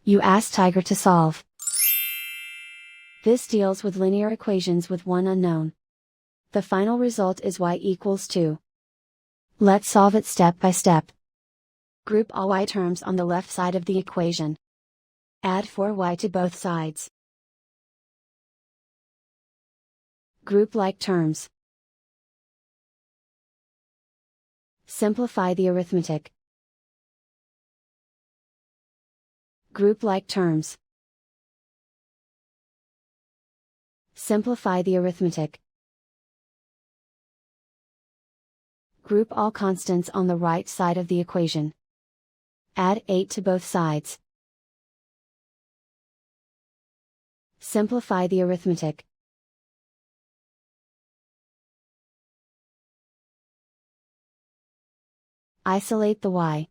You ask Tiger to solve. This deals with linear equations with one unknown. The final result is y equals 2. Let's solve it step by step. Group all y terms on the left side of the equation. Add 4y to both sides. Group like terms. Simplify the arithmetic. Group like terms. Simplify the arithmetic. Group all constants on the right side of the equation. Add 8 to both sides. Simplify the arithmetic. Isolate the y.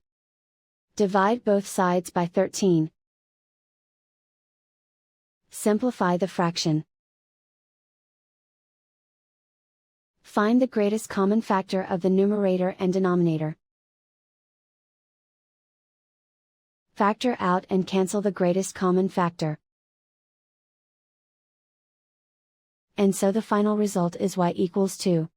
Divide both sides by 13. Simplify the fraction. Find the greatest common factor of the numerator and denominator. Factor out and cancel the greatest common factor. And so the final result is y equals 2.